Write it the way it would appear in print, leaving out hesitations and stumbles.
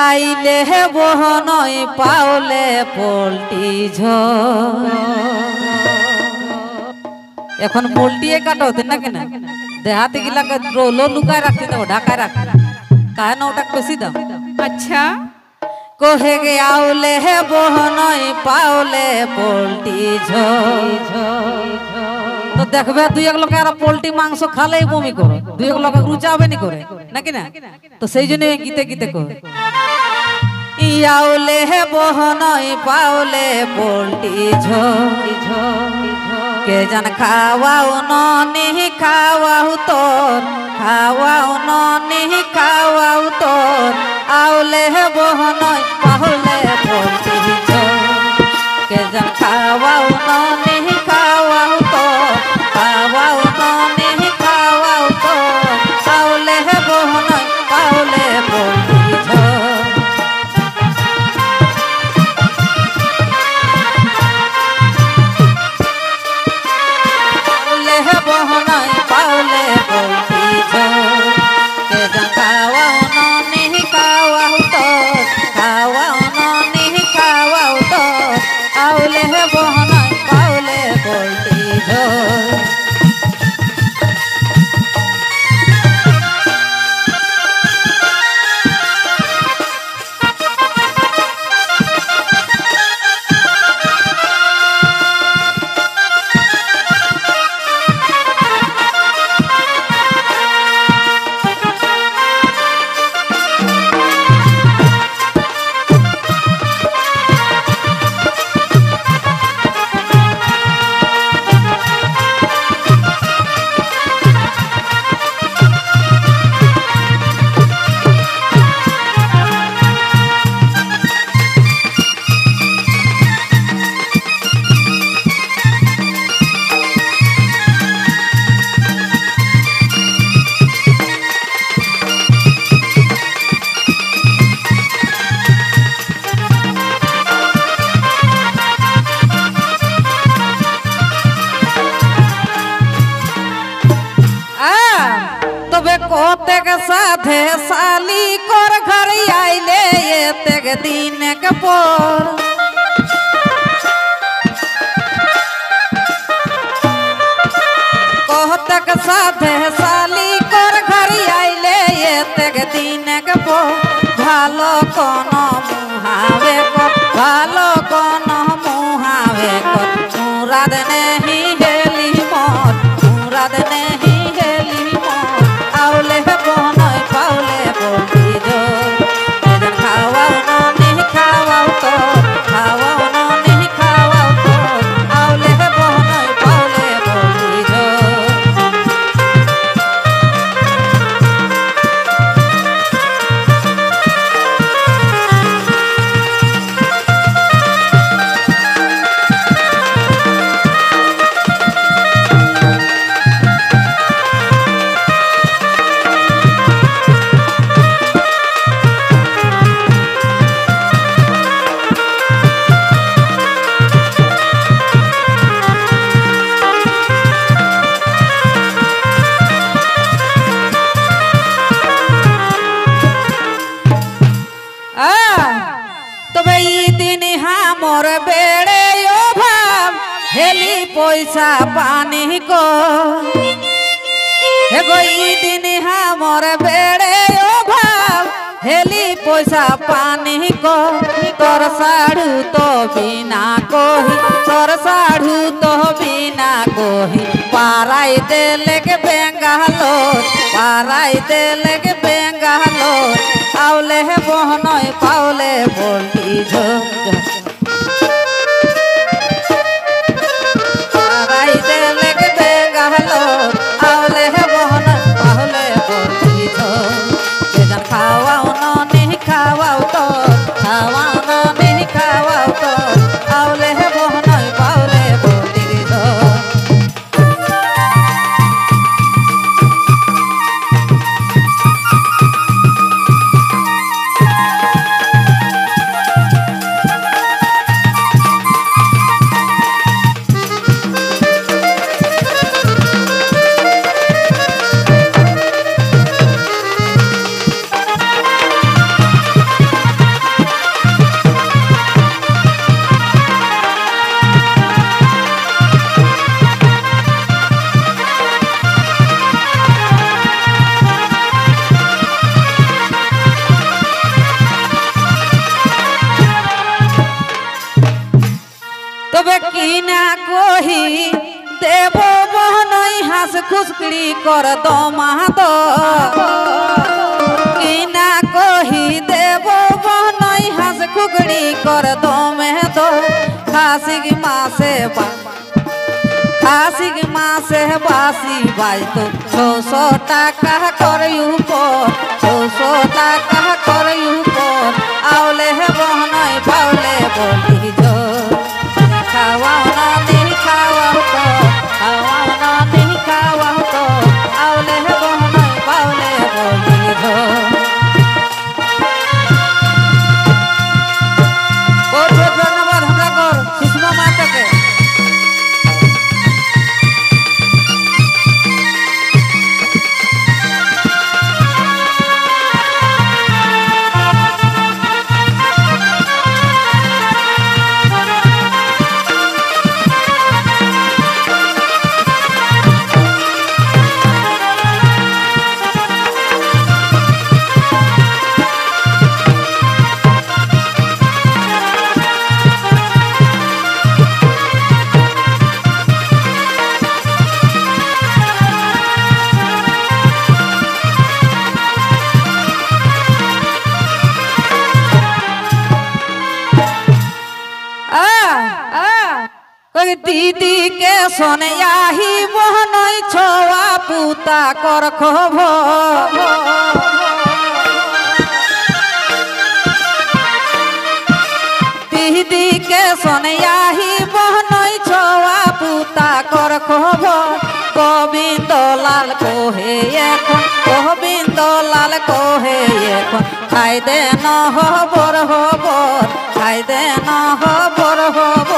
আইলে বহনই পাওলে পোল্টি ঝড়। এখন পোল্টিয়ে কাটোতে না কেন দেহাতে গিলাকে রোলো লুকায় রাখতে দাও ঢাকায় রাখ কাহে না ওটা বেশি দাম। আচ্ছা কোহে গে আউলে হে বহনই পাওলে পোল্টি ঝড়। তো দেখবে দুই এক লোকে আর পোল্ট্রি মাংস খালেই বমি করে, দুই এক লোকে রুচাবে নি করে নাকি না। তো সেই জন্য গীতে গীতে করে ইয়াউলে হে বহনই পাওলে পোল্ট্রি ঝড়। কে জান খাওয়াও ননি খাওয়াও তোর, খাওয়াও ননি খাওয়াও তোর, আউলে হে বহনই পাওলে পোল্ট্রি ঝড়। কে জান খাওয়াও ননি খাওয়াও তোর, খাওয়াও ননি খাওয়াও তোর, আউলে হে বহনই পাওলে পোল্ট্রি ঝড়। বহনাই পাওলে পোল্ট্রি ঝড়। কে জান খাওয়াও ননি খাওয়াও তোর, খাওয়াও ননি খাওয়াও তোর, আউলে হে বহনাই পাওলে পোল্ট্রি ঝড়। कोतेक साधे साली कर घर आइले एतेक दिन के पर। कोतेक साधे साली कर घर आइले एतेक दिन के पर। भालो कोनो मुहावे कर, भालो कोनो मुहावे कर, मुराद नहीं हेली मोर, मुराद नहीं हेली मोर, आउले हे बहनई पाउले पोल्ट्री झोर। एजन खावाओ ननी खावाओ तो, खावाओ ननी खावाओ तो, आउले हे बहनई पाउले पोल्ट्री झोर। मोर बेड़े ओ भाव हेली पैसा पानी को एगो ई दिन मोर बेड़े ओ भाव हेली पैसा पानी को। तोर साढ़ू तो बिना कोही, तोर साढ़ू तो बिना कोही, पाराई देले के बेंगालोर, पाराई देले के बेंगालोर, आउले हे बहनई पाउले पोल्ट्री झोर। आउले हे बहनई पाउले पोल्ट्री झोर। के जान खावाओ ननी खावाओ तो, खावाओ ननी खावाओ तो, आउले हे बहनई पाउले पोल्ट्री झोर। দেব বহনই হাঁস খুসকড়ি কর দমাদ কিনা কহি দেব বহনই হাঁস খুকড়ি কর দমে দো খাসিক মাসে বাসি বাইতো 600 টাকা করে উপর 600 টাকা করে উপর আউলে হে বহনই পাউলে বলি জো খাওয়াও না দিন খাওয়াও তো খাওয়াও না দিন খাওয়াও তো আউলে হে বহনই পাউলে বলি জো बहुत बहुत धन्यवाद हमरा कर सुषमा माता के दीदी के सोनियाही बहनई छोआ पूता कर खब दीदी के सोनियाही बहनई छोआ पूता कर खब गोविंद लाल कोहे এখন গোবিন্দ লাল কোহে এখন খাই দে ন হবর হবর খাই দে ন হবর হবর